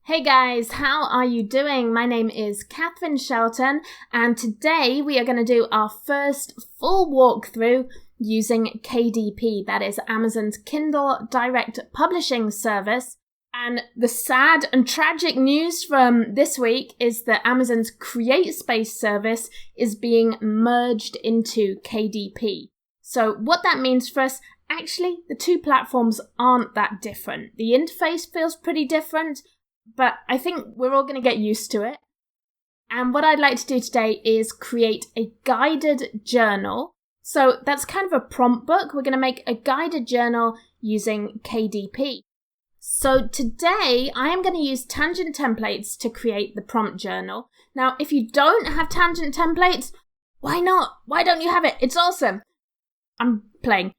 Hey guys, how are you doing? My name is Catherine Shelton, and today we are going to do our first full walkthrough using KDP, that is Amazon's Kindle Direct Publishing Service. And the sad and tragic news from this week is that Amazon's CreateSpace service is being merged into KDP. So what that means for us, actually, the two platforms aren't that different. The interface feels pretty different, but I think we're all going to get used to it. And what I'd like to do today is create a guided journal. So that's kind of a prompt book. We're going to make a guided journal using KDP. So today I am going to use tangent templates to create the prompt journal. Now, if you don't have tangent templates, why not? Why don't you have it? It's awesome. I'm playing.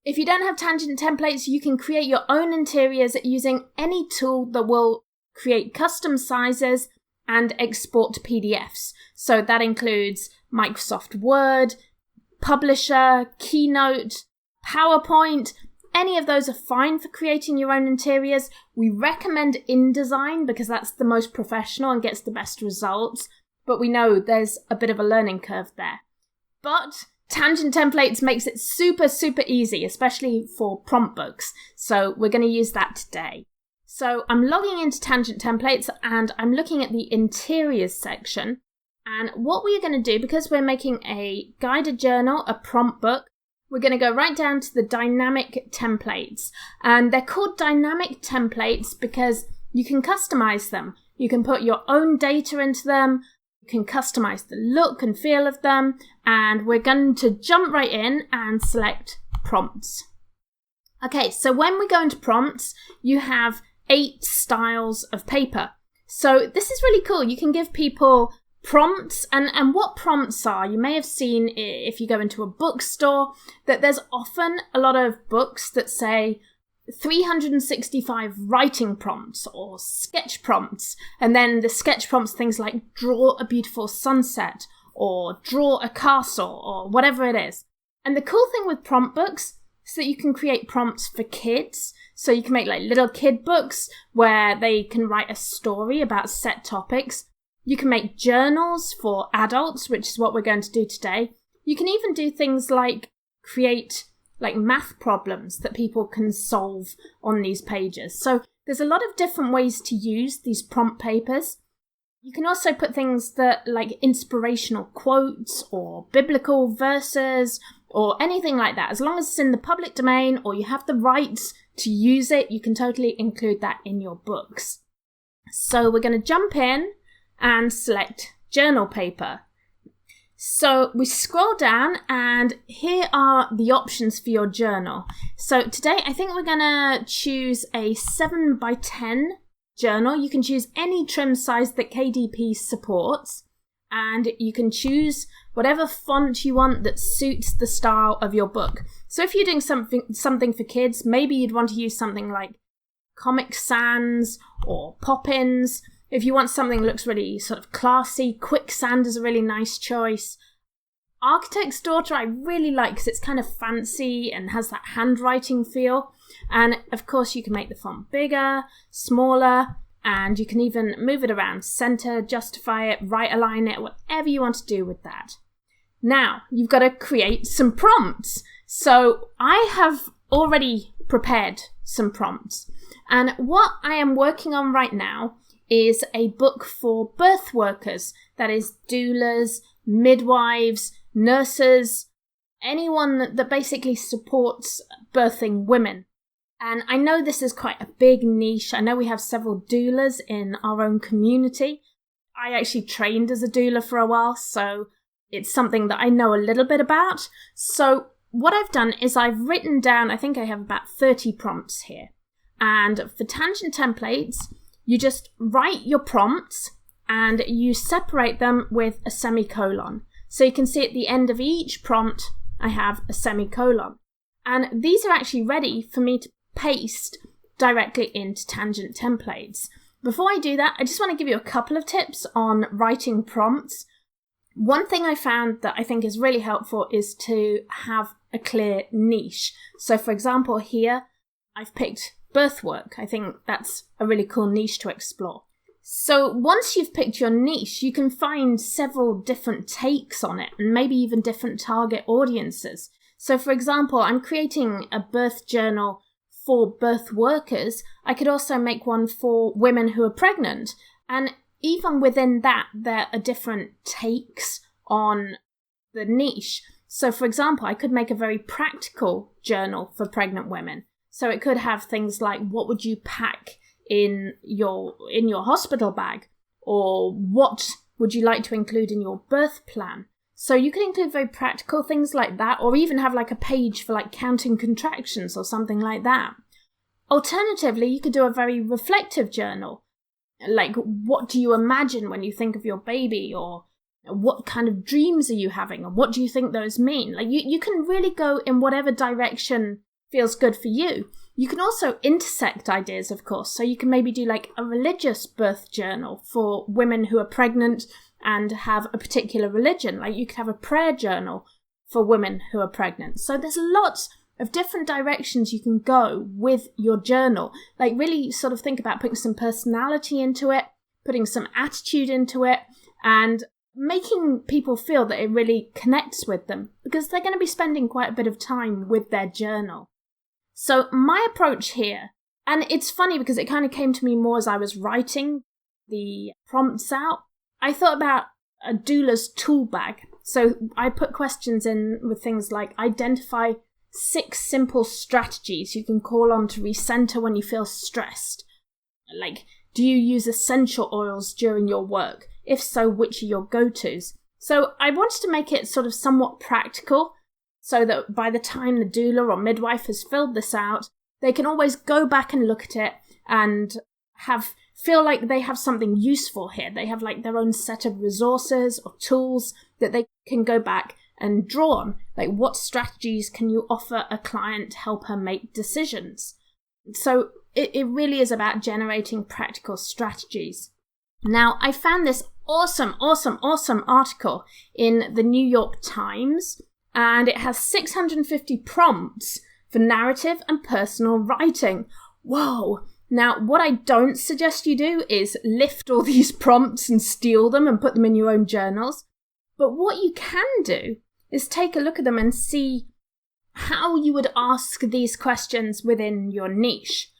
If you don't have tangent templates, you can create your own interiors using any tool that will create custom sizes and export PDFs. So that includes Microsoft Word, Publisher, Keynote, PowerPoint. Any of those are fine for creating your own interiors. We recommend InDesign because that's the most professional and gets the best results. But we know there's a bit of a learning curve there. But tangent templates makes it super easy, especially for prompt books. So we're going to use that today. So I'm logging into Tangent Templates and I'm looking at the Interiors section. And what we're going to do, because we're making a guided journal, a prompt book, we're going to go right down to the dynamic templates. And they're called dynamic templates because you can customize them. You can put your own data into them. You can customize the look and feel of them. And we're going to jump right in and select prompts. Okay, so when we go into prompts, you have 8 styles of paper. So this is really cool. You can give people prompts, and what prompts are, you may have seen if you go into a bookstore that there's often a lot of books that say 365 writing prompts or sketch prompts, and then the sketch prompts, things like draw a beautiful sunset or draw a castle or whatever it is. And the cool thing with prompt books is that you can create prompts for kids. So you can make like little kid books where they can write a story about set topics. You can make journals for adults, which is what we're going to do today. You can even do things like create like math problems that people can solve on these pages. So there's a lot of different ways to use these prompt papers. You can also put things that like inspirational quotes or biblical verses or anything like that. As long as it's in the public domain or you have the rights to use it, you can totally include that in your books. So we're going to jump in and select journal paper. So we scroll down and here are the options for your journal. So today I think we're going to choose a 7x10 journal. You can choose any trim size that KDP supports, and you can choose whatever font you want that suits the style of your book. So if you're doing something for kids, maybe you'd want to use something like Comic Sans or Poppins. If you want something that looks really sort of classy, Quicksand is a really nice choice. Architect's Daughter I really like because it's kind of fancy and has that handwriting feel. And of course you can make the font bigger, smaller, and you can even move it around, center, justify it, right align it, whatever you want to do with that. Now, you've got to create some prompts. So I have already prepared some prompts. And what I am working on right now is a book for birth workers. That is doulas, midwives, nurses, anyone that basically supports birthing women. And I know this is quite a big niche. I know we have several doulas in our own community. I actually trained as a doula for a while, so it's something that I know a little bit about. So what I've done is I've written down, I think I have about 30 prompts here. And for tangent templates, you just write your prompts and you separate them with a semicolon. So you can see at the end of each prompt, I have a semicolon. And these are actually ready for me to paste directly into tangent templates. Before I do that, I just want to give you a couple of tips on writing prompts. One thing I found that I think is really helpful is to have a clear niche. So for example, here I've picked birth work. I think that's a really cool niche to explore. So once you've picked your niche, you can find several different takes on it and maybe even different target audiences. So for example, I'm creating a birth journal for birth workers. I could also make one for women who are pregnant. And even within that, there are different takes on the niche. So for example, I could make a very practical journal for pregnant women. So it could have things like, what would you pack in your hospital bag, or what would you like to include in your birth plan? So you can include very practical things like that, or even have like a page for like counting contractions or something like that. Alternatively, you could do a very reflective journal, like what do you imagine when you think of your baby, or what kind of dreams are you having, or what do you think those mean? Like you can really go in whatever direction feels good for you. You can also intersect ideas, of course. So you can maybe do like a religious birth journal for women who are pregnant and have a particular religion. Like you could have a prayer journal for women who are pregnant. So there's lots of different directions you can go with your journal. Like really sort of think about putting some personality into it, putting some attitude into it, and making people feel that it really connects with them, because they're going to be spending quite a bit of time with their journal. So my approach here, and it's funny because it kind of came to me more as I was writing the prompts out, I thought about a doula's tool bag. So I put questions in with things like, identify 6 simple strategies you can call on to recenter when you feel stressed. Like, do you use essential oils during your work? If so, which are your go-tos? So I wanted to make it sort of somewhat practical, so that by the time the doula or midwife has filled this out, they can always go back and look at it and feel like they have something useful here. They have like their own set of resources or tools that they can go back and draw on. Like, what strategies can you offer a client to help her make decisions? So it really is about generating practical strategies. Now, I found this awesome article in the New York Times, and it has 650 prompts for narrative and personal writing. Whoa! Now, what I don't suggest you do is lift all these prompts and steal them and put them in your own journals. But what you can do is take a look at them and see how you would ask these questions within your niche.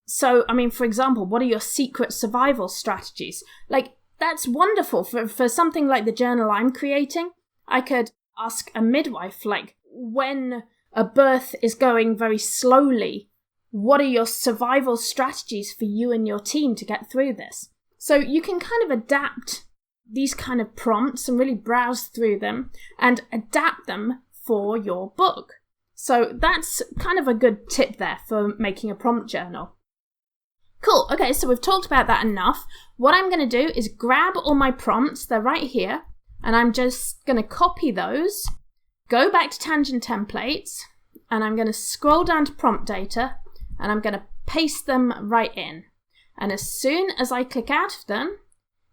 So, I mean, for example, what are your secret survival strategies? Like, that's wonderful for something like the journal I'm creating. I could ask a midwife, like, when a birth is going very slowly, what are your survival strategies for you and your team to get through this? So you can kind of adapt these kind of prompts and really browse through them and adapt them for your book. So that's kind of a good tip there for making a prompt journal. Cool. Okay, so we've talked about that enough. What I'm going to do is grab all my prompts. They're right here. And I'm just going to copy those, go back to Tangent Templates, and I'm going to scroll down to Prompt Data, and I'm going to paste them right in. And as soon as I click out of them,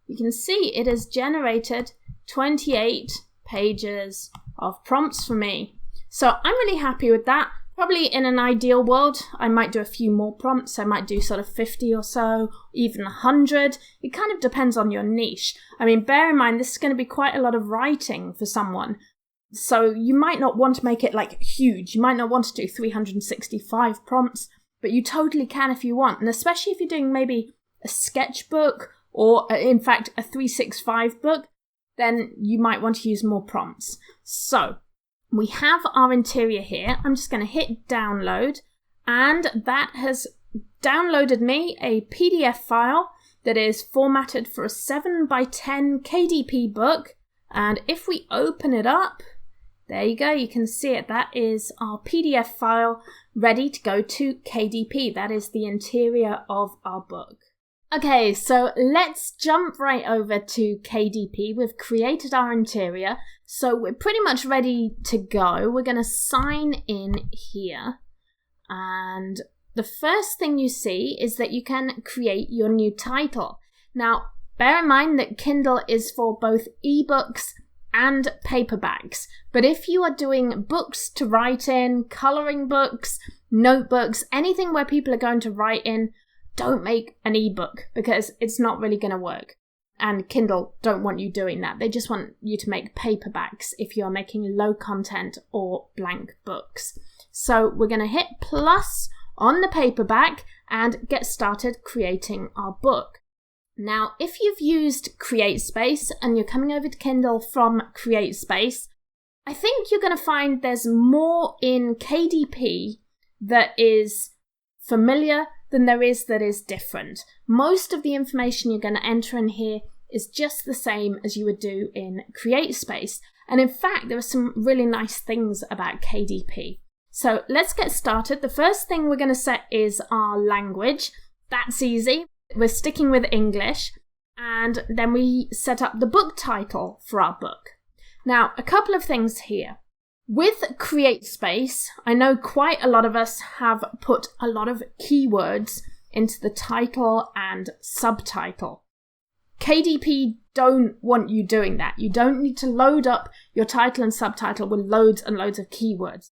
you can see it has generated 28 pages of prompts for me. So I'm really happy with that. Probably in an ideal world, I might do a few more prompts. I might do sort of 50 or so, even 100. It kind of depends on your niche. I mean, bear in mind, this is going to be quite a lot of writing for someone. So you might not want to make it like huge. You might not want to do 365 prompts, but you totally can if you want. And especially if you're doing maybe a sketchbook or in fact a 365 book, then you might want to use more prompts. So we have our interior here. I'm just going to hit download, and that has downloaded me a PDF file that is formatted for a 7x10 KDP book. And if we open it up, there you go, you can see it. That is our PDF file ready to go to KDP. That is the interior of our book. Okay, so let's jump right over to KDP. We've created our interior, so we're pretty much ready to go. We're going to sign in here, and the first thing you see is that you can create your new title. Now, bear in mind that Kindle is for both ebooks and paperbacks, but if you are doing books to write in, colouring books, notebooks, anything where people are going to write in, don't make an ebook because it's not really going to work. And Kindle don't want you doing that. They just want you to make paperbacks if you're making low content or blank books. So we're going to hit plus on the paperback and get started creating our book. Now, if you've used CreateSpace and you're coming over to Kindle from CreateSpace, I think you're going to find there's more in KDP that is familiar than there is that is different. Most of the information you're going to enter in here is just the same as you would do in CreateSpace. And in fact, there are some really nice things about KDP. So let's get started. The first thing we're going to set is our language. That's easy. We're sticking with English. And then we set up the book title for our book. Now, a couple of things here. With CreateSpace, I know quite a lot of us have put a lot of keywords into the title and subtitle. KDP don't want you doing that. You don't need to load up your title and subtitle with loads and loads of keywords.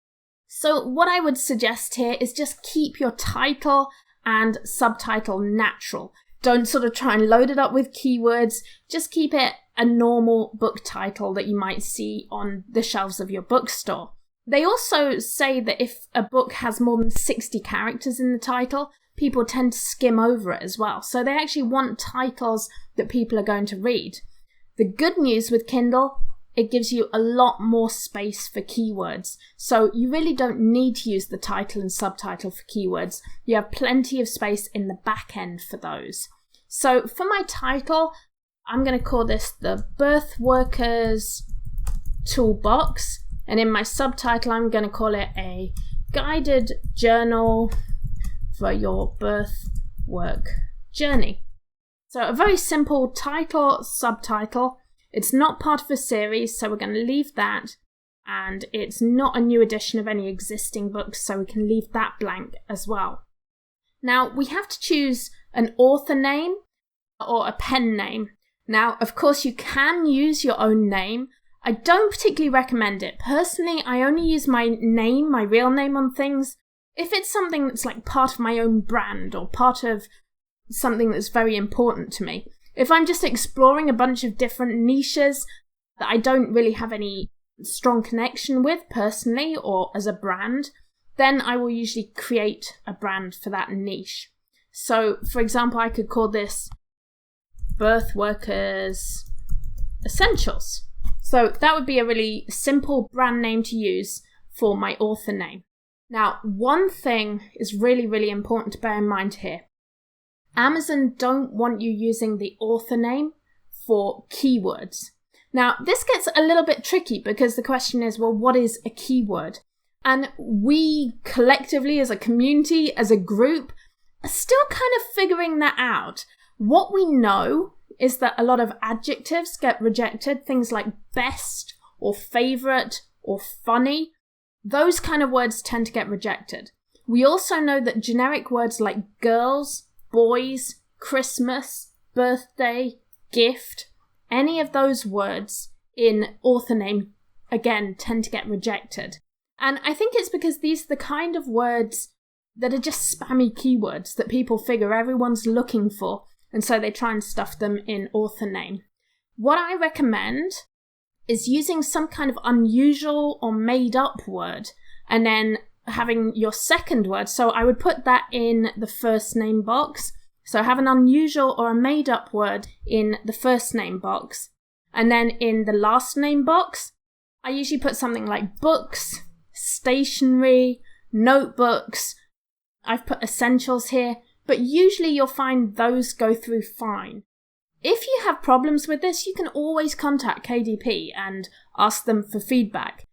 So what I would suggest here is just keep your title and subtitle natural. Don't sort of try and load it up with keywords. Just keep it a normal book title that you might see on the shelves of your bookstore. They also say that if a book has more than 60 characters in the title, people tend to skim over it as well. So they actually want titles that people are going to read. The good news with Kindle, it gives you a lot more space for keywords. So you really don't need to use the title and subtitle for keywords. You have plenty of space in the back end for those. So for my title, I'm going to call this the Birth Workers Toolbox. And in my subtitle, I'm going to call it a guided journal for your birth work journey. So a very simple title, subtitle. It's not part of a series, so we're going to leave that. And it's not a new edition of any existing books, so we can leave that blank as well. Now, we have to choose an author name or a pen name. Now, of course, you can use your own name. I don't particularly recommend it. Personally, I only use my name, my real name on things, if it's something that's like part of my own brand or part of something that's very important to me. If I'm just exploring a bunch of different niches that I don't really have any strong connection with personally or as a brand, then I will usually create a brand for that niche. So, for example, I could call this Birth Workers Essentials. So that would be a really simple brand name to use for my author name. Now, one thing is really, really important to bear in mind here. Amazon don't want you using the author name for keywords. Now, this gets a little bit tricky because the question is, well, what is a keyword? And we collectively as a community, as a group, are still kind of figuring that out. What we know is that a lot of adjectives get rejected, things like best or favorite or funny. Those kind of words tend to get rejected. We also know that generic words like girls, boys, Christmas, birthday, gift, any of those words in author name, again, tend to get rejected. And I think it's because these are the kind of words that are just spammy keywords that people figure everyone's looking for, and so they try and stuff them in author name. What I recommend is using some kind of unusual or made up word and then having your second word. So I would put that in the first name box. So have an unusual or a made up word in the first name box. And then in the last name box, I usually put something like books, stationery, notebooks. I've put essentials here, but usually you'll find those go through fine. If you have problems with this, you can always contact KDP and ask them for feedback.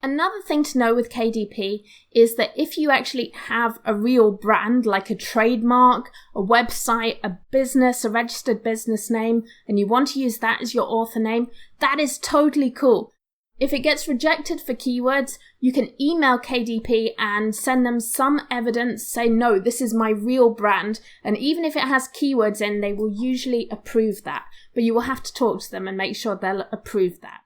Another thing to know with KDP is that if you actually have a real brand, like a trademark, a website, a business, a registered business name, and you want to use that as your author name, that is totally cool. If it gets rejected for keywords, you can email KDP and send them some evidence, say, no, this is my real brand. And even if it has keywords in, they will usually approve that. But you will have to talk to them and make sure they'll approve that.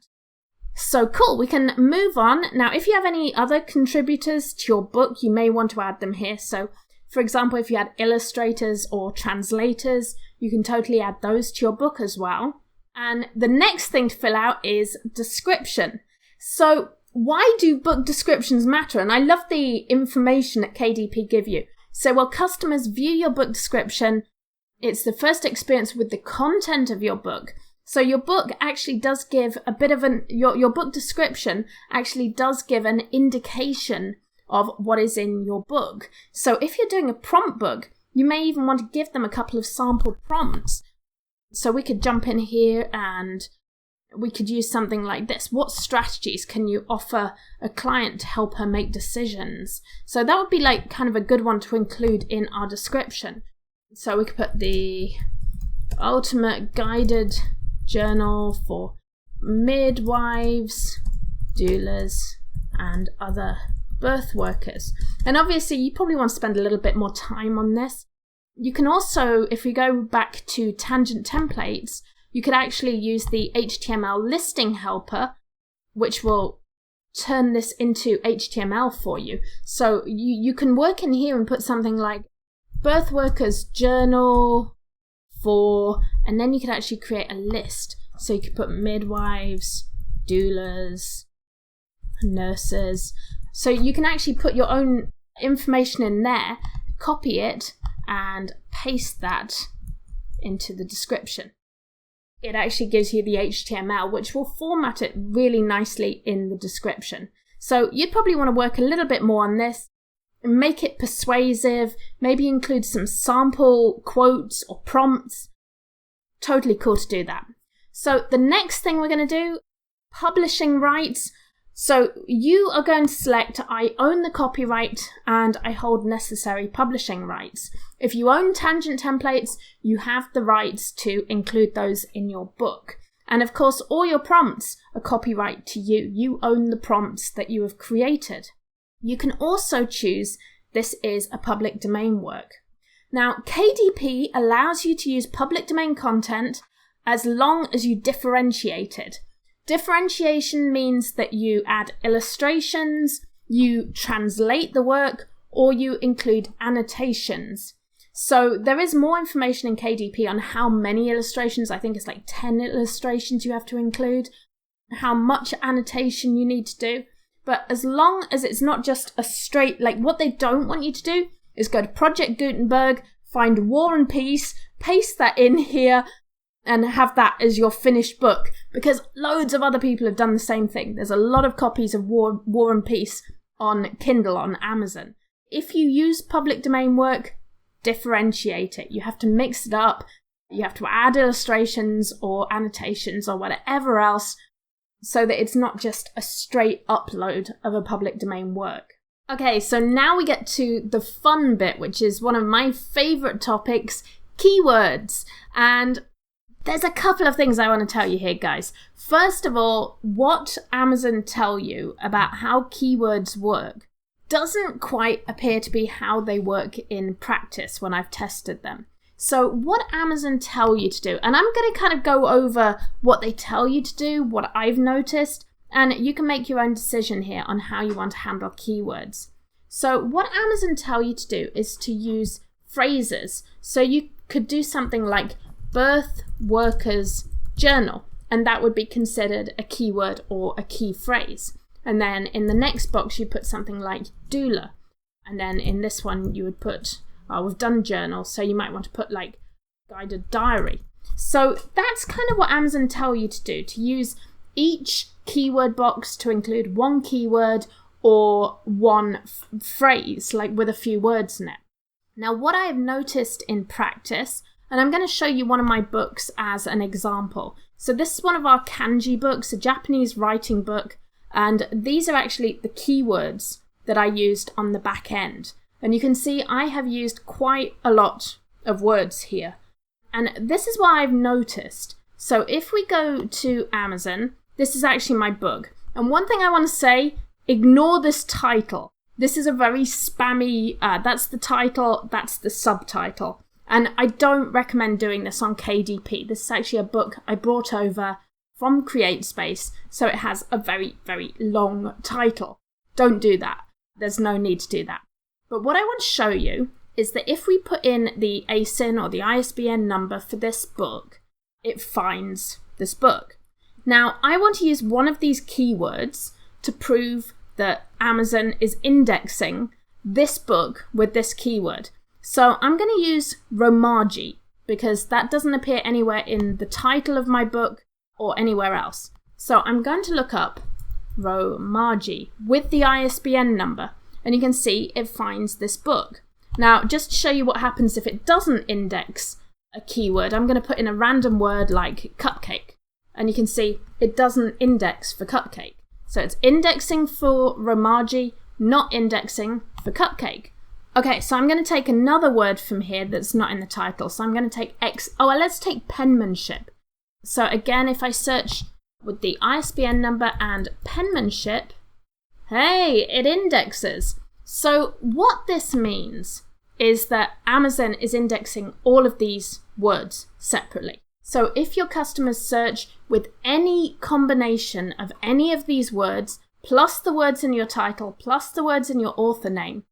So cool, we can move on. Now, if you have any other contributors to your book, you may want to add them here. So For example, if you had illustrators or translators, you can totally add those to your book as well. And the next thing to fill out is description. So why do book descriptions matter? And I love the information that KDP give you. So while customers view your book description, it's the first experience with the content of your book. So your book actually does give a bit of your book description actually does give an indication of what is in your book. So if you're doing a prompt book, you may even want to give them a couple of sample prompts. So we could jump in here and we could use something like this. What strategies can you offer a client to help her make decisions? So that would be like kind of a good one to include in our description. So we could put the ultimate guided journal for midwives, doulas, and other birth workers. And obviously you probably want to spend a little bit more time on this. You can also, if we go back to tangent templates, you could actually use the HTML listing helper, which will turn this into HTML for you. So you can work in here and put something like birth workers journal for, and then you could actually create a list. So you could put midwives, doulas, nurses. So you can actually put your own information in there, copy it, and paste that into the description. It actually gives you the HTML, which will format it really nicely in the description. So you'd probably want to work a little bit more on this, make it persuasive, maybe include some sample quotes or prompts. Totally cool to do that. So the next thing we're going to do, publishing rights. So you are going to select, I own the copyright and I hold necessary publishing rights. If you own tangent templates, you have the rights to include those in your book. And of course, all your prompts are copyright to you. You own the prompts that you have created. You can also choose this is a public domain work. Now, KDP allows you to use public domain content as long as you differentiate it. Differentiation means that you add illustrations, you translate the work, or you include annotations. So there is more information in KDP on how many illustrations. I think it's like 10 illustrations you have to include, how much annotation you need to do. But as long as it's not just a straight, like what they don't want you to do is go to Project Gutenberg, find War and Peace, paste that in here, and have that as your finished book, because loads of other people have done the same thing. There's a lot of copies of War and Peace on Kindle on Amazon. If you use public domain work, differentiate it. You have to mix it up. You have to add illustrations or annotations or whatever else so that it's not just a straight upload of a public domain work. Okay, so now we get to the fun bit, which is one of my favorite topics, keywords. And there's a couple of things I want to tell you here, guys. First of all, what Amazon tell you about how keywords work doesn't quite appear to be how they work in practice when I've tested them. So what Amazon tell you to do, and I'm going to kind of go over what they tell you to do, what I've noticed, and you can make your own decision here on how you want to handle keywords. So what Amazon tell you to do is to use phrases. So you could do something like birth workers journal, and that would be considered a keyword or a key phrase. And then in the next box you put something like doula, and then in this one you would put, we've done journal, so you might want to put like guided diary. So that's kind of what Amazon tell you to do, to use each keyword box to include one keyword or one phrase, like with a few words in it. Now what I have noticed in practice, and I'm going to show you one of my books as an example. So this is one of our kanji books, a Japanese writing book, and these are actually the keywords that I used on the back end. And you can see I have used quite a lot of words here. And this is what I've noticed. So if we go to Amazon, this is actually my book. And one thing I want to say, ignore this title. This is a very spammy, that's the title, that's the subtitle. And I don't recommend doing this on KDP. This is actually a book I brought over from CreateSpace, so it has a very, very long title. Don't do that. There's no need to do that. But what I want to show you is that if we put in the ASIN or the ISBN number for this book, it finds this book. Now, I want to use one of these keywords to prove that Amazon is indexing this book with this keyword. So I'm going to use Romaji because that doesn't appear anywhere in the title of my book or anywhere else. So I'm going to look up Romaji with the ISBN number, and you can see it finds this book. Now, just to show you what happens if it doesn't index a keyword, I'm going to put in a random word like cupcake, and you can see it doesn't index for cupcake. So it's indexing for Romaji, not indexing for cupcake. Okay, so I'm going to take another word from here that's not in the title. So I'm going to take let's take penmanship. So again, if I search with the ISBN number and penmanship, hey, it indexes. So what this means is that Amazon is indexing all of these words separately. So if your customers search with any combination of any of these words, plus the words in your title, plus the words in your author name,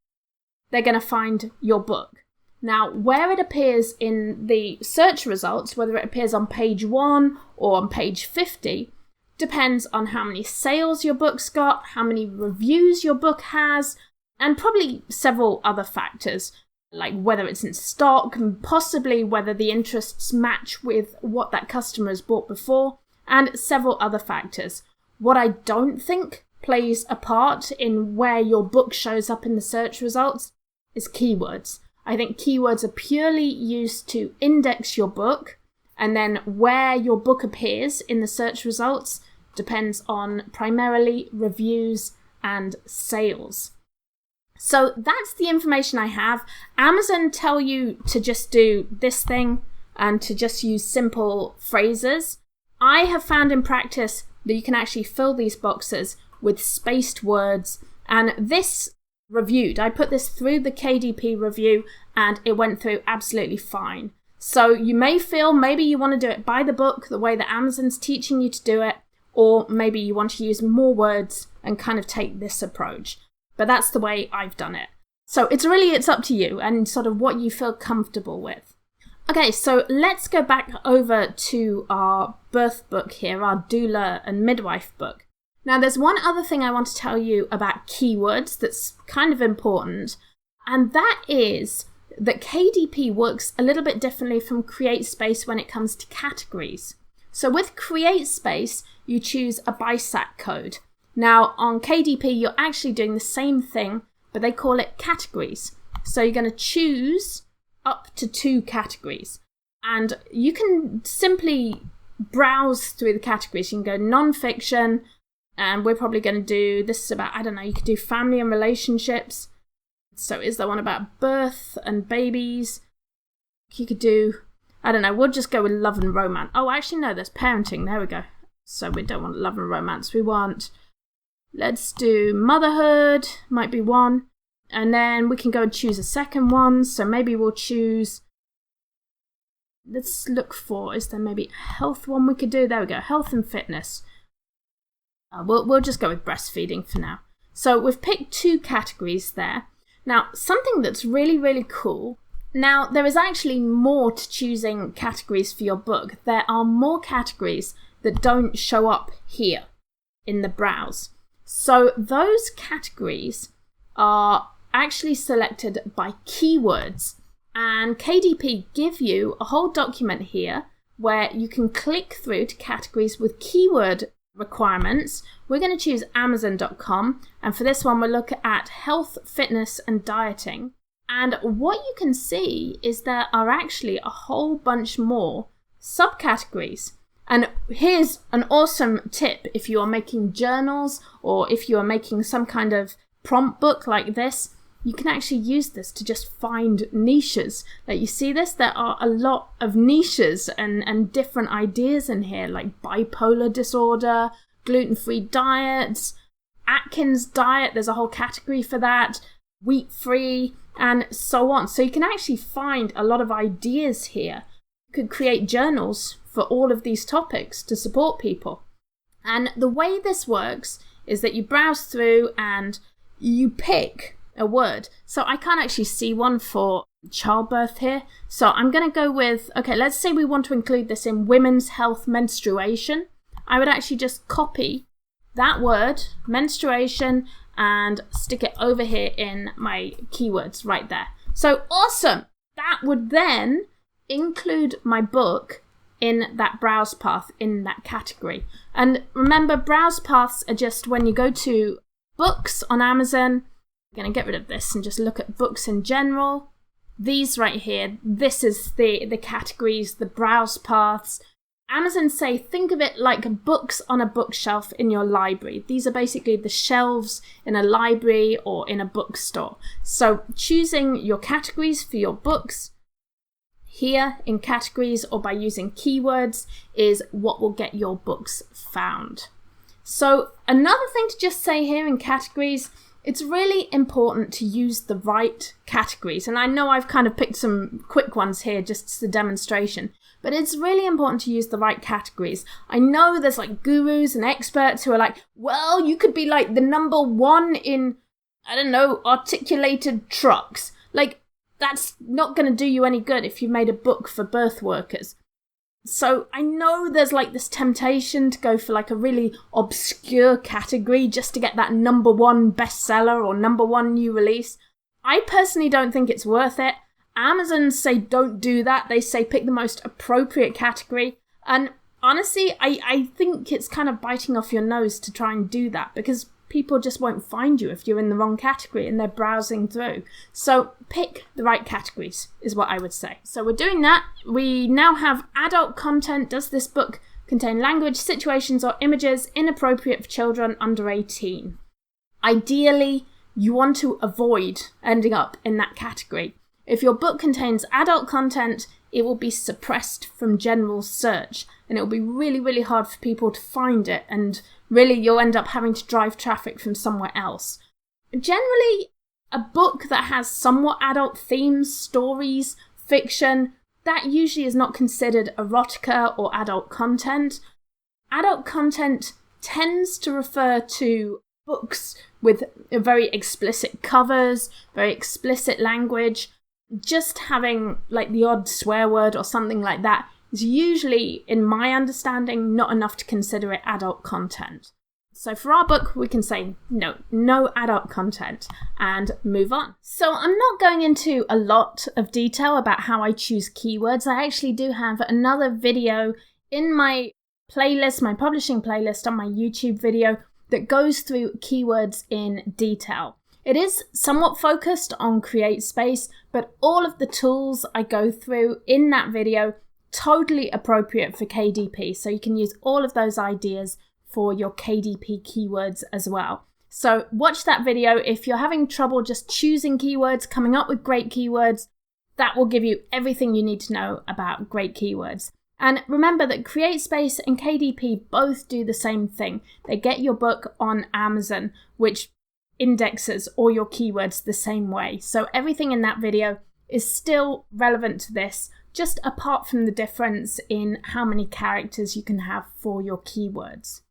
they're going to find your book. Now, where it appears in the search results, whether it appears on page 1 or on page 50, depends on how many sales your book's got, how many reviews your book has, and probably several other factors, like whether it's in stock and possibly whether the interests match with what that customer has bought before, and several other factors. What I don't think plays a part in where your book shows up in the search results is keywords. I think keywords are purely used to index your book, and then where your book appears in the search results depends on primarily reviews and sales. So that's the information I have. Amazon tell you to just do this thing and to just use simple phrases. I have found in practice that you can actually fill these boxes with spaced words, and this reviewed. I put this through the KDP review and it went through absolutely fine. So you may feel maybe you want to do it by the book, the way that Amazon's teaching you to do it, or maybe you want to use more words and kind of take this approach. But that's the way I've done it. So it's up to you and sort of what you feel comfortable with. Okay, so let's go back over to our birth book here, our doula and midwife book. Now, there's one other thing I want to tell you about keywords that's kind of important, and that is that KDP works a little bit differently from CreateSpace when it comes to categories. So with CreateSpace, you choose a BISAC code. Now, on KDP, you're actually doing the same thing, but they call it categories. So you're going to choose up to 2 categories, and you can simply browse through the categories. You can go non-fiction, and we're probably going to do, this is about, I don't know, you could do family and relationships. So is there one about birth and babies? You could do, I don't know, we'll just go with love and romance. Oh, actually, no, there's parenting. There we go. So we don't want love and romance. We want, let's do motherhood, might be one. And then we can go and choose a second one. So maybe we'll choose, let's look for, is there maybe a health one we could do? There we go, health and fitness. We'll just go with breastfeeding for now. So we've picked 2 categories there. Now, something that's really, really cool. Now, there is actually more to choosing categories for your book. There are more categories that don't show up here in the browse. So those categories are actually selected by keywords. And KDP give you a whole document here where you can click through to categories with keyword requirements. We're going to choose Amazon.com, and for this one we'll look at health, fitness and dieting. And what you can see is there are actually a whole bunch more subcategories. And here's an awesome tip if you are making journals or if you are making some kind of prompt book like this. You can actually use this to just find niches. Like you see this, there are a lot of niches and different ideas in here, like bipolar disorder, gluten-free diets, Atkins diet, there's a whole category for that, wheat-free, and so on. So you can actually find a lot of ideas here. You could create journals for all of these topics to support people. And the way this works is that you browse through and you pick a word. So I can't actually see one for childbirth here. So I'm going to go with, okay, let's say we want to include this in women's health menstruation. I would actually just copy that word, menstruation, and stick it over here in my keywords right there. So awesome! That would then include my book in that browse path, in that category. And remember, browse paths are just when you go to books on Amazon. I'm going to get rid of this and just look at books in general. These right here, this is the categories, the browse paths. Amazon say, think of it like books on a bookshelf in your library. These are basically the shelves in a library or in a bookstore. So choosing your categories for your books here in categories or by using keywords is what will get your books found. So another thing to just say here in categories, it's really important to use the right categories. And I know I've kind of picked some quick ones here just as a demonstration, but it's really important to use the right categories. I know there's like gurus and experts who are like, well, you could be like the number one in, I don't know, articulated trucks. Like, that's not going to do you any good if you made a book for birth workers. So I know there's like this temptation to go for like a really obscure category just to get that number one bestseller or number one new release. I personally don't think it's worth it. Amazon say don't do that. They say pick the most appropriate category. And honestly, I think it's kind of biting off your nose to try and do that because people just won't find you if you're in the wrong category and they're browsing through. So pick the right categories is what I would say. So we're doing that. We now have adult content. Does this book contain language, situations, or images inappropriate for children under 18? Ideally, you want to avoid ending up in that category. If your book contains adult content, it will be suppressed from general search and it will be really, really hard for people to find it, and really you'll end up having to drive traffic from somewhere else. Generally, a book that has somewhat adult themes, stories, fiction, that usually is not considered erotica or adult content. Adult content tends to refer to books with very explicit covers, very explicit language. Just having like the odd swear word or something like that is usually, in my understanding, not enough to consider it adult content. So for our book, we can say no adult content and move on. So I'm not going into a lot of detail about how I choose keywords. I actually do have another video in my playlist, my publishing playlist on my YouTube video that goes through keywords in detail. It is somewhat focused on CreateSpace, but all of the tools I go through in that video totally appropriate for KDP. So you can use all of those ideas for your KDP keywords as well. So watch that video. If you're having trouble just choosing keywords, coming up with great keywords, that will give you everything you need to know about great keywords. And remember that CreateSpace and KDP both do the same thing. They get your book on Amazon, which indexes all your keywords the same way. So everything in that video is still relevant to this, just apart from the difference in how many characters you can have for your keywords.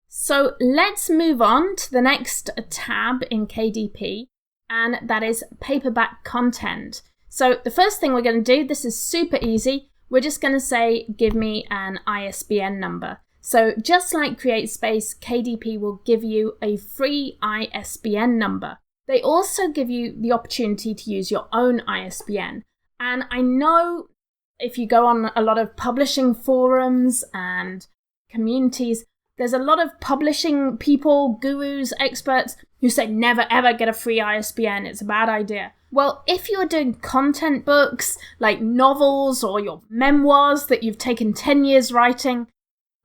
So let's move on to the next tab in KDP, and that is paperback content. So the first thing we're going to do, this is super easy. We're just going to say, give me an ISBN number. So just like CreateSpace, KDP will give you a free ISBN number. They also give you the opportunity to use your own ISBN. And I know if you go on a lot of publishing forums and communities, there's a lot of publishing people, gurus, experts who say never ever get a free ISBN, it's a bad idea. Well, if you're doing content books like novels or your memoirs that you've taken 10 years writing,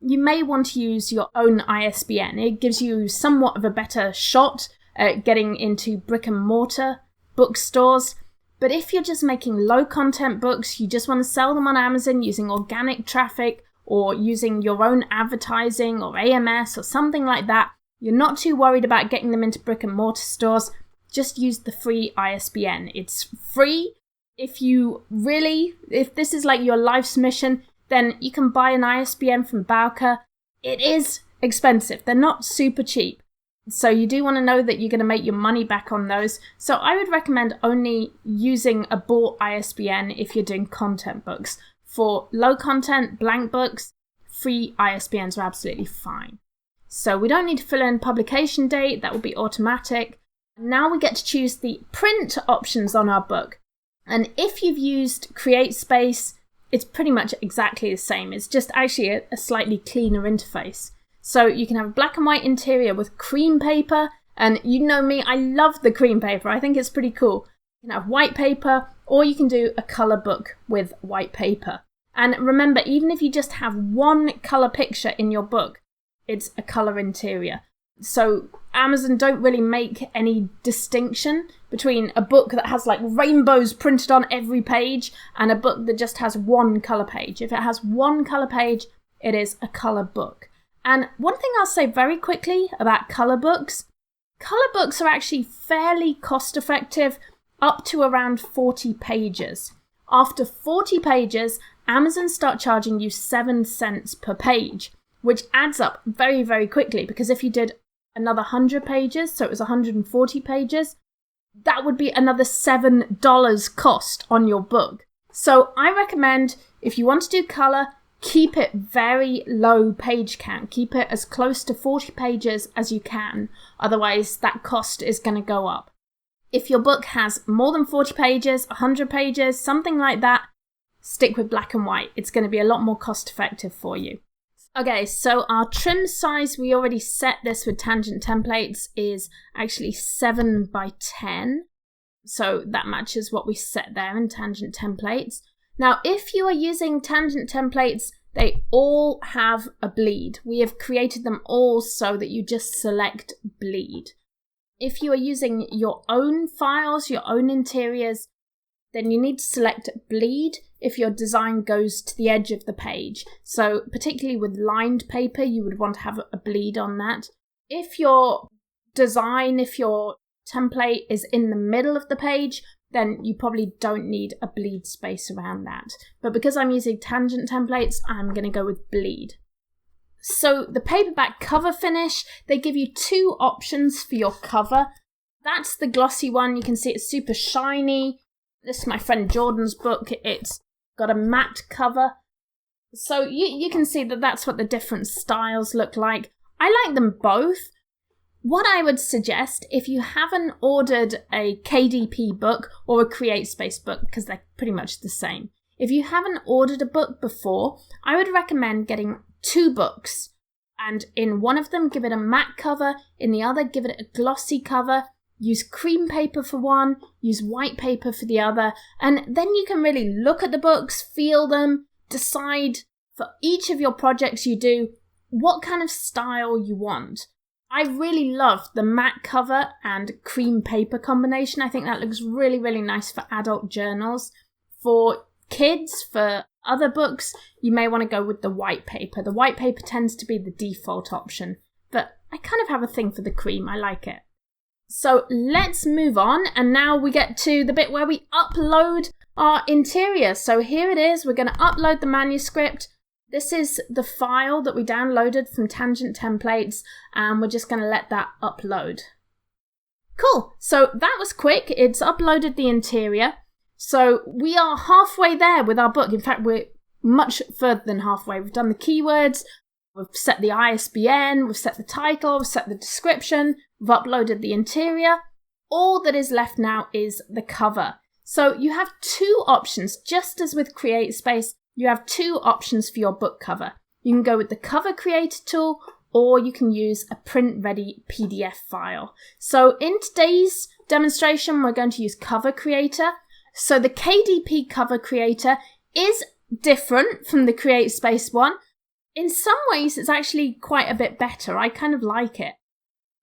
you may want to use your own ISBN. It gives you somewhat of a better shot at getting into brick and mortar bookstores. But if you're just making low content books, you just want to sell them on Amazon using organic traffic or using your own advertising or AMS or something like that, you're not too worried about getting them into brick and mortar stores, just use the free ISBN. It's free. If this is like your life's mission, then you can buy an ISBN from Bowker. It is expensive. They're not super cheap. So you do want to know that you're going to make your money back on those. So I would recommend only using a bought ISBN if you're doing content books. For low content, blank books, free ISBNs are absolutely fine. So we don't need to fill in publication date, that will be automatic. Now we get to choose the print options on our book. And if you've used CreateSpace, it's pretty much exactly the same. It's just actually a slightly cleaner interface. So you can have a black and white interior with cream paper. And you know me, I love the cream paper. I think it's pretty cool. You can have white paper, or you can do a colour book with white paper. And remember, even if you just have one colour picture in your book, it's a colour interior. So Amazon don't really make any distinction between a book that has like rainbows printed on every page and a book that just has one colour page. If it has one colour page, it is a colour book. And one thing I'll say very quickly about colour books are actually fairly cost effective up to around 40 pages. After 40 pages, Amazon start charging you 7 cents per page, which adds up very, very quickly, because if you did another 100 pages, so it was 140 pages, that would be another $7 cost on your book. So I recommend, if you want to do colour, keep it very low page count. Keep it as close to 40 pages as you can. Otherwise, that cost is going to go up. If your book has more than 40 pages, 100 pages, something like that, stick with black and white. It's going to be a lot more cost effective for you. Okay, so our trim size, we already set this with Tangent Templates, is actually 7 by 10. So that matches what we set there in Tangent Templates. Now, if you are using Tangent Templates, they all have a bleed. We have created them all so that you just select bleed. If you are using your own files, your own interiors, then you need to select bleed if your design goes to the edge of the page. So particularly with lined paper, you would want to have a bleed on that. If your design, if your template is in the middle of the page, then you probably don't need a bleed space around that. But because I'm using Tangent Templates, I'm going to go with bleed. So the paperback cover finish, they give you 2 options for your cover. That's the glossy one. You can see it's super shiny. This is my friend Jordan's book. It's got a matte cover. So you can see that that's what the different styles look like. I like them both. What I would suggest, if you haven't ordered a KDP book or a CreateSpace book, because they're pretty much the same, if you haven't ordered a book before, I would recommend getting 2 books. And in one of them, give it a matte cover. In the other, give it a glossy cover. Use cream paper for one, use white paper for the other, and then you can really look at the books, feel them, decide for each of your projects you do what kind of style you want. I really love the matte cover and cream paper combination. I think that looks really, really nice for adult journals. For kids, for other books, you may want to go with the white paper. The white paper tends to be the default option, but I kind of have a thing for the cream. I like it. So let's move on, and now we get to the bit where we upload our interior. So here it is. We're going to upload the manuscript. This is the file that we downloaded from Tangent Templates, and we're just going to let that upload. Cool. So that was quick. It's uploaded the interior. So we are halfway there with our book. In fact, we're much further than halfway. We've done the keywords. We've set the ISBN, we've set the title, we've set the description, we've uploaded the interior. All that is left now is the cover. So you have 2 options, just as with CreateSpace, you have 2 options for your book cover. You can go with the Cover Creator tool, or you can use a print-ready PDF file. So in today's demonstration, we're going to use Cover Creator. So the KDP Cover Creator is different from the CreateSpace one. In some ways, it's actually quite a bit better. I kind of like it.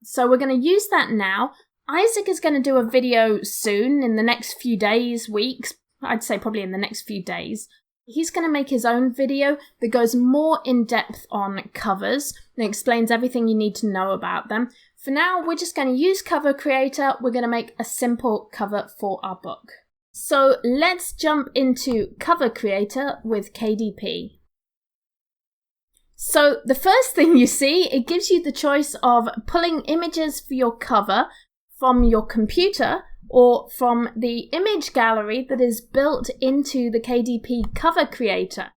So we're going to use that now. Isaac is going to do a video soon, in the next few days, weeks. I'd say probably in the next few days. He's going to make his own video that goes more in depth on covers and explains everything you need to know about them. For now, we're just going to use Cover Creator. We're going to make a simple cover for our book. So let's jump into Cover Creator with KDP. So the first thing you see, it gives you the choice of pulling images for your cover from your computer or from the image gallery that is built into the KDP cover creator.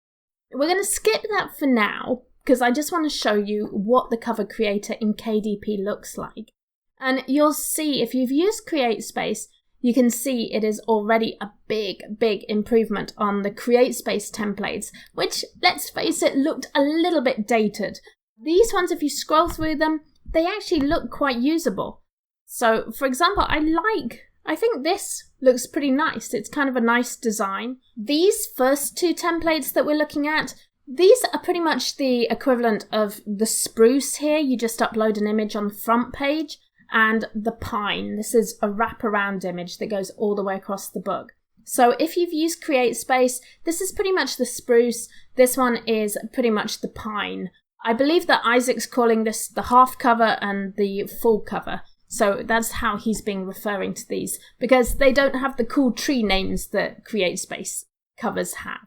We're going to skip that for now because I just want to show you what the cover creator in KDP looks like. And you'll see if you've used CreateSpace, you can see it is already a big improvement on the CreateSpace templates, which, let's face it, looked a little bit dated. These ones, if you scroll through them, they actually look quite usable. So, for example, I think this looks pretty nice. It's kind of a nice design. These first two templates that we're looking at, these are pretty much the equivalent of the spruce here. You just upload an image on the front page. And the pine, this is a wraparound image that goes all the way across the book. So if you've used CreateSpace, this is pretty much the spruce. This one is pretty much the pine. I believe that Isaac's calling this the half cover and the full cover. So that's how he's been referring to these, because they don't have the cool tree names that CreateSpace covers have.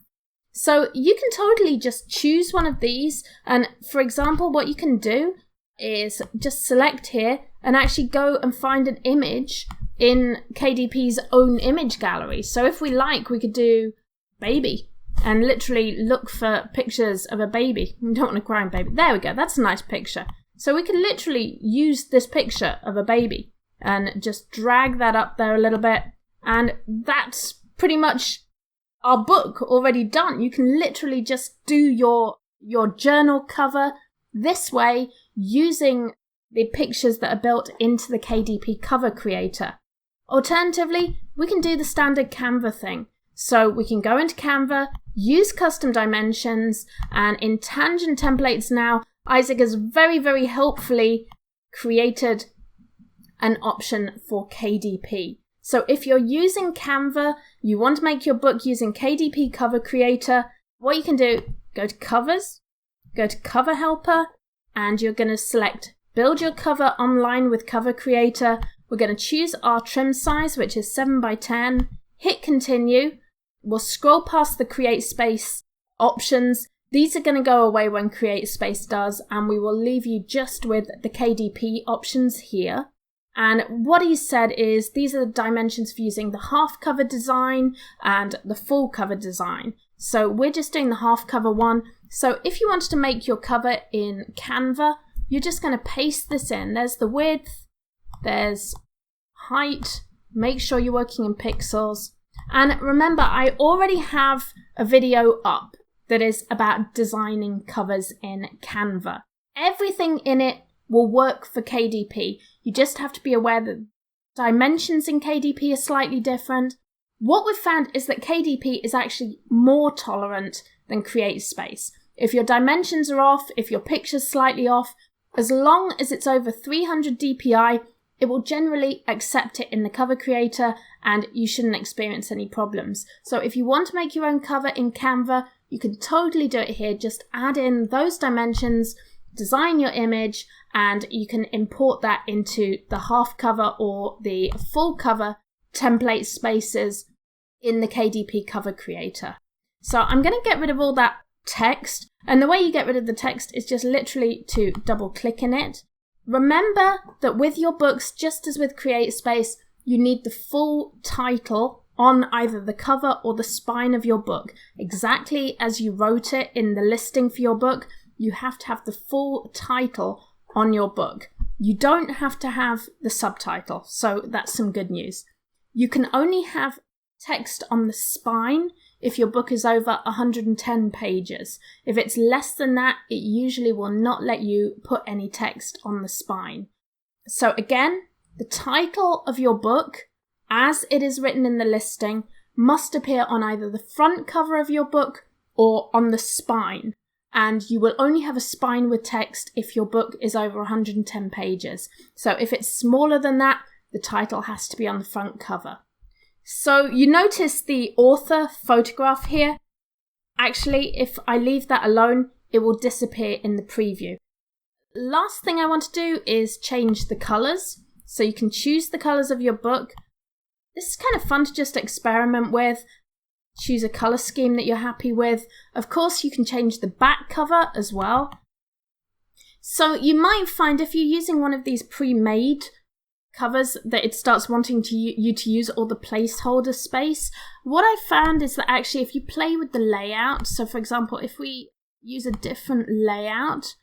So you can totally just choose one of these. And for example, what you can do is just select here and actually go and find an image in KDP's own image gallery. So if we like, we could do baby and literally look for pictures of a baby. We don't want a crying baby. There we go. That's a nice picture. So we can literally use this picture of a baby and just drag that up there a little bit. And that's pretty much our book already done. You can literally just do your journal cover this way using the pictures that are built into the KDP cover creator. Alternatively, we can do the standard Canva thing. So we can go into Canva, use custom dimensions, and in tangent templates now, Isaac has very helpfully created an option for KDP. So if you're using Canva, you want to make your book using KDP cover creator, what you can do, go to covers, go to cover helper, and you're going to select build your cover online with cover creator. We're going to choose our trim size, which is 7x10, hit continue. We'll scroll past the CreateSpace options. These are going to go away when CreateSpace does, and we will leave you just with the KDP options here. And what he said is these are the dimensions for using the half cover design and the full cover design. So we're just doing the half cover one. So if you wanted to make your cover in Canva, you're just going to paste this in. There's the width, there's height, make sure you're working in pixels. And remember, I already have a video up that is about designing covers in Canva. Everything in it will work for KDP. You just have to be aware that dimensions in KDP are slightly different. What we've found is that KDP is actually more tolerant than CreateSpace. If your dimensions are off, if your picture's slightly off, as long as it's over 300 dpi, it will generally accept it in the cover creator and you shouldn't experience any problems. So if you want to make your own cover in Canva, you can totally do it here. Just add in those dimensions, design your image, and you can import that into the half cover or the full cover template spaces in the KDP cover creator. So I'm going to get rid of all that text, and the way you get rid of the text is just literally to double click in it. Remember that with your books, just as with CreateSpace, you need the full title on either the cover or the spine of your book. Exactly as you wrote it in the listing for your book, you have to have the full title on your book. You don't have to have the subtitle, so that's some good news. You can only have text on the spine if your book is over 110 pages. If it's less than that, it usually will not let you put any text on the spine. So again, the title of your book, as it is written in the listing, must appear on either the front cover of your book or on the spine. And you will only have a spine with text if your book is over 110 pages. So if it's smaller than that, the title has to be on the front cover. So you notice the author photograph here. Actually, if I leave that alone, it will disappear in the preview. Last thing I want to do is change the colors. So you can choose the colors of your book. This is kind of fun to just experiment with. Choose a color scheme that you're happy with. Of course, you can change the back cover as well. So you might find if you're using one of these pre-made covers that it starts wanting you to use all the placeholder space. What I found is that actually if you play with the layout, so for example, if we use a different layout,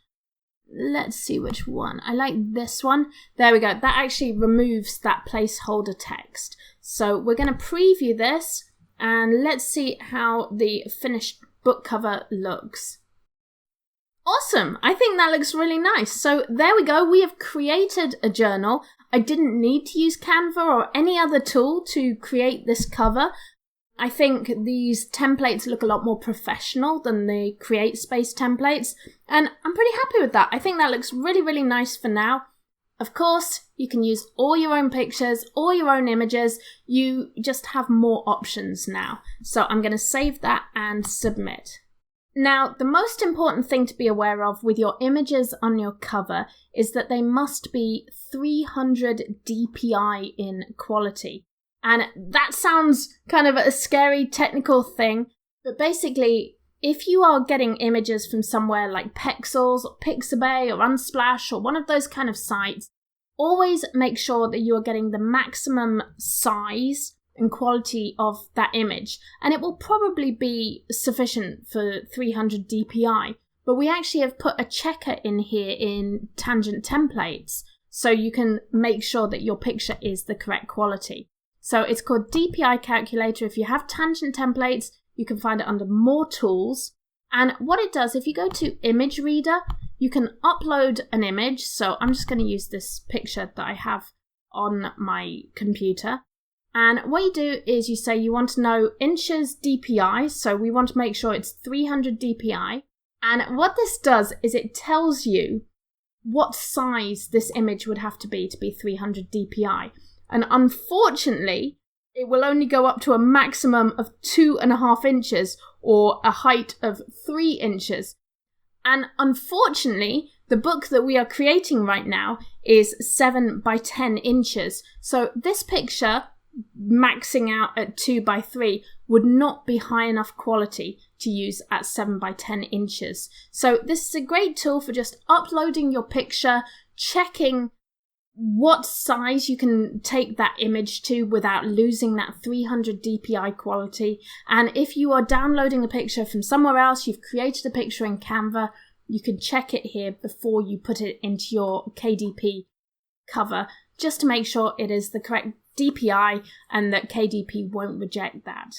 let's see which one. I like this one. There we go. That actually removes that placeholder text. So we're going to preview this and let's see how the finished book cover looks. Awesome! I think that looks really nice. So there we go. We have created a journal. I didn't need to use Canva or any other tool to create this cover. I think these templates look a lot more professional than the Create Space templates, and I'm pretty happy with that. I think that looks really, really nice for now. Of course, you can use all your own pictures, all your own images. You just have more options now. So I'm going to save that and submit. Now, the most important thing to be aware of with your images on your cover is that they must be 300 DPI in quality. And that sounds kind of a scary technical thing, but basically, if you are getting images from somewhere like Pexels or Pixabay or Unsplash or one of those kind of sites, always make sure that you are getting the maximum size and quality of that image, and it will probably be sufficient for 300 DPI, but we actually have put a checker in here in Tangent Templates so you can make sure that your picture is the correct quality. So it's called DPI Calculator. If you have Tangent Templates, you can find it under More Tools, and what it does, if you go to Image Reader, you can upload an image. So I'm just going to use this picture that I have on my computer. And what you do is you say you want to know inches DPI, so we want to make sure it's 300 DPI. And what this does is it tells you what size this image would have to be 300 DPI. And unfortunately, it will only go up to a maximum of 2.5 inches or a height of 3 inches. And unfortunately, the book that we are creating right now is 7 by 10 inches. So this picture, maxing out at 2 by 3, would not be high enough quality to use at 7 by 10 inches. So this is a great tool for just uploading your picture, checking what size you can take that image to without losing that 300 DPI quality. And if you are downloading a picture from somewhere else, you've created a picture in Canva, you can check it here before you put it into your KDP cover, just to make sure it is the correct DPI and that KDP won't reject that.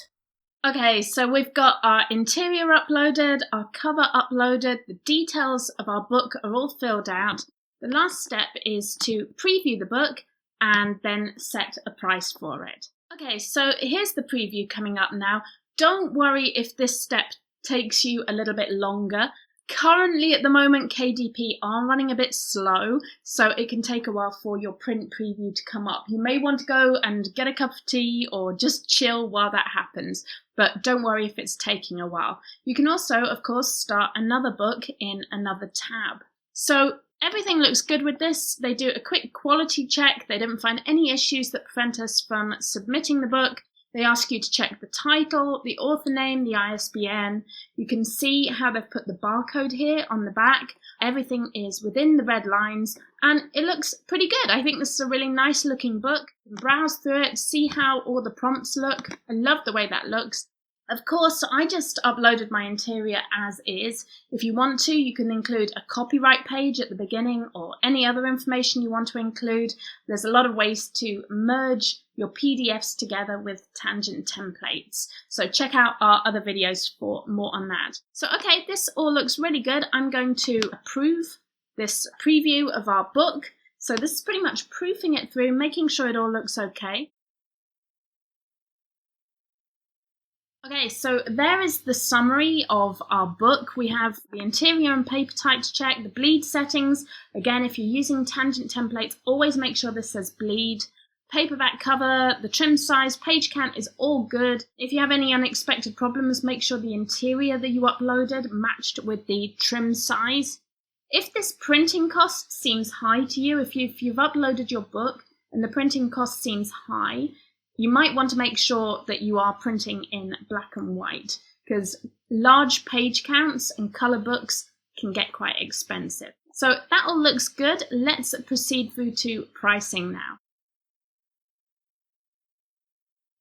Okay, so we've got our interior uploaded, our cover uploaded, the details of our book are all filled out. The last step is to preview the book and then set a price for it. Okay, so here's the preview coming up now. Don't worry if this step takes you a little bit longer. Currently, at the moment, KDP are running a bit slow, so it can take a while for your print preview to come up. You may want to go and get a cup of tea or just chill while that happens, but don't worry if it's taking a while. You can also, of course, start another book in another tab. So everything looks good with this. They do a quick quality check. They didn't find any issues that prevent us from submitting the book. They ask you to check the title, the author name, the ISBN. You can see how they've put the barcode here on the back. Everything is within the red lines and it looks pretty good. I think this is a really nice looking book. You can browse through it, see how all the prompts look. I love the way that looks. Of course, I just uploaded my interior as is. If you want to, you can include a copyright page at the beginning or any other information you want to include. There's a lot of ways to merge your PDFs together with Tangent Templates. So check out our other videos for more on that. So okay, this all looks really good. I'm going to approve this preview of our book. So this is pretty much proofing it through, making sure it all looks okay. Okay, so there is the summary of our book. We have the interior and paper type to check, the bleed settings. Again, if you're using Tangent Templates, always make sure this says bleed. Paperback cover, the trim size, page count is all good. If you have any unexpected problems, make sure the interior that you uploaded matched with the trim size. If this printing cost seems high to you, if you've uploaded your book and the printing cost seems high, you might want to make sure that you are printing in black and white, because large page counts and colour books can get quite expensive. So that all looks good. Let's proceed through to pricing now.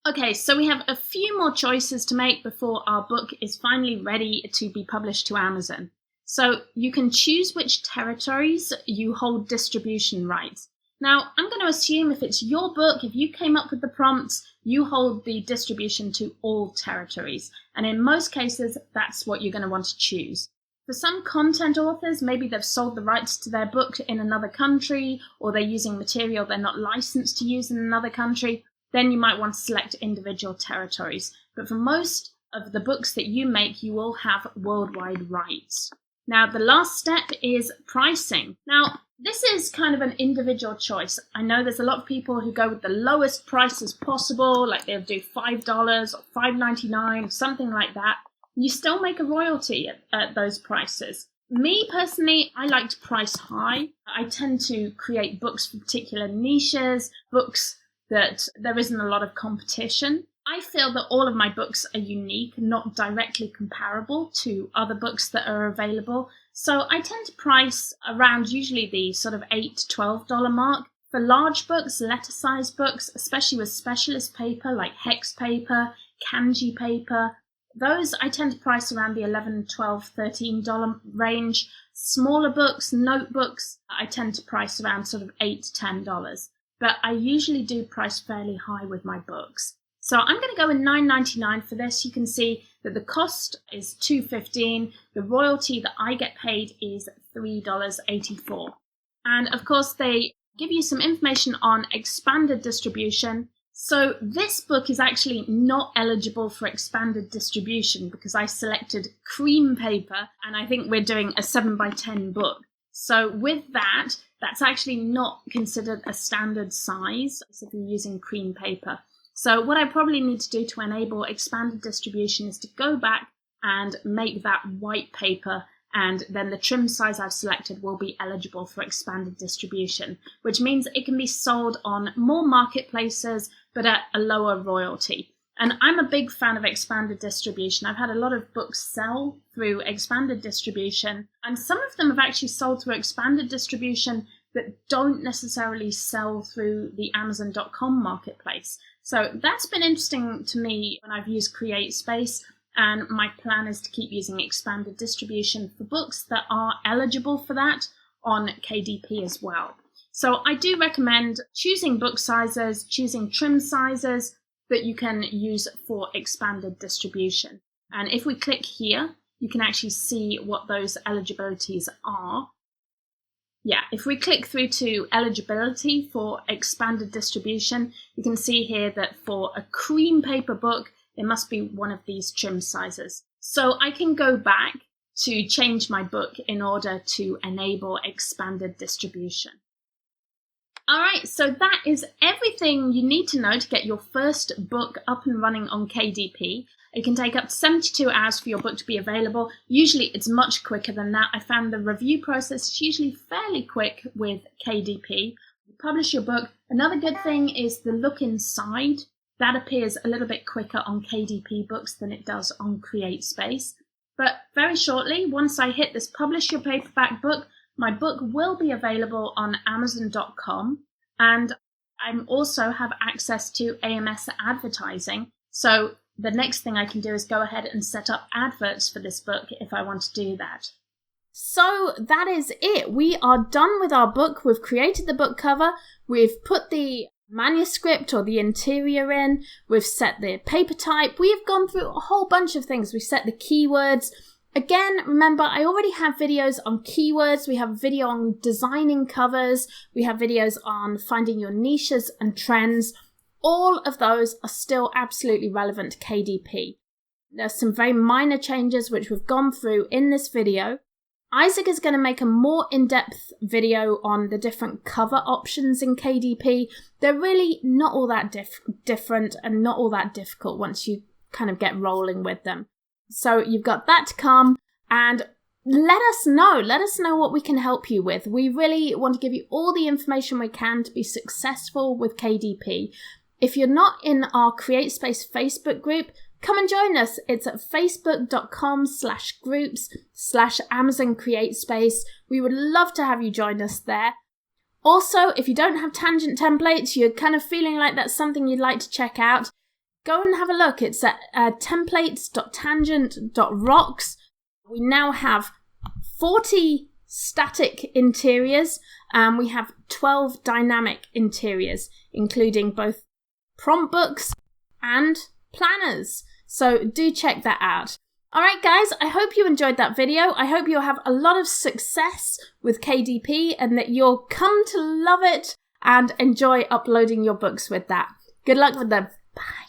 Okay, so we have a few more choices to make before our book is finally ready to be published to Amazon. So you can choose which territories you hold distribution rights. Now, I'm going to assume if it's your book, if you came up with the prompts, you hold the distribution to all territories. And in most cases, that's what you're going to want to choose. For some content authors, maybe they've sold the rights to their book in another country, or they're using material they're not licensed to use in another country. Then you might want to select individual territories. But for most of the books that you make, you will have worldwide rights. Now, the last step is pricing. Now, this is kind of an individual choice. I know there's a lot of people who go with the lowest prices possible, like they'll do $5 or $5.99 or something like that. You still make a royalty at those prices. Me, personally, I like to price high. I tend to create books for particular niches, books that there isn't a lot of competition. I feel that all of my books are unique, not directly comparable to other books that are available. So I tend to price around usually the sort of $8 to $12 mark. For large books, letter-sized books, especially with specialist paper like hex paper, kanji paper, those I tend to price around the $11, $12, $13 range. Smaller books, notebooks, I tend to price around sort of $8 to $10. But I usually do price fairly high with my books. So I'm going to go with $9.99 for this. You can see that the cost is $2.15. The royalty that I get paid is $3.84. And of course, they give you some information on expanded distribution. So this book is actually not eligible for expanded distribution because I selected cream paper, and I think we're doing a 7x10 book. So with that, that's actually not considered a standard size if you're using cream paper. So what I probably need to do to enable expanded distribution is to go back and make that white paper, and then the trim size I've selected will be eligible for expanded distribution, which means it can be sold on more marketplaces but at a lower royalty. And I'm a big fan of expanded distribution. I've had a lot of books sell through expanded distribution, and some of them have actually sold through expanded distribution that don't necessarily sell through the Amazon.com marketplace. So that's been interesting to me when I've used CreateSpace, and my plan is to keep using expanded distribution for books that are eligible for that on KDP as well. So I do recommend choosing book sizes, choosing trim sizes that you can use for expanded distribution. And if we click here, you can actually see what those eligibilities are. Yeah, if we click through to eligibility for expanded distribution, you can see here that for a cream paper book, it must be one of these trim sizes. So I can go back to change my book in order to enable expanded distribution. All right, so that is everything you need to know to get your first book up and running on KDP. It can take up to 72 hours for your book to be available. Usually it's much quicker than that. I found the review process is usually fairly quick with KDP. You publish your book. Another good thing is the look inside. That appears a little bit quicker on KDP books than it does on CreateSpace. But very shortly, once I hit this publish your paperback book, my book will be available on Amazon.com, and I also have access to AMS advertising. So the next thing I can do is go ahead and set up adverts for this book if I want to do that. So that is it. We are done with our book. We've created the book cover. We've put the manuscript or the interior in. We've set the paper type. We've gone through a whole bunch of things. We've set the keywords. Again, remember, I already have videos on keywords. We have a video on designing covers. We have videos on finding your niches and trends. All of those are still absolutely relevant to KDP. There's some very minor changes which we've gone through in this video. Isaac is going to make a more in-depth video on the different cover options in KDP. They're really not all that different and not all that difficult once you kind of get rolling with them. So you've got that to come, and let us know what we can help you with. We really want to give you all the information we can to be successful with KDP. If you're not in our CreateSpace Facebook group, come and join us. It's at facebook.com/groups/Amazon CreateSpace. We would love to have you join us there. Also, if you don't have tangent templates, you're kind of feeling like that's something you'd like to check out, go and have a look. It's at templates.tangent.rocks. We now have 40 static interiors, and we have 12 dynamic interiors, including both prompt books and planners. So do check that out. Alright guys, I hope you enjoyed that video. I hope you'll have a lot of success with KDP and that you'll come to love it and enjoy uploading your books with that. Good luck with them. Bye.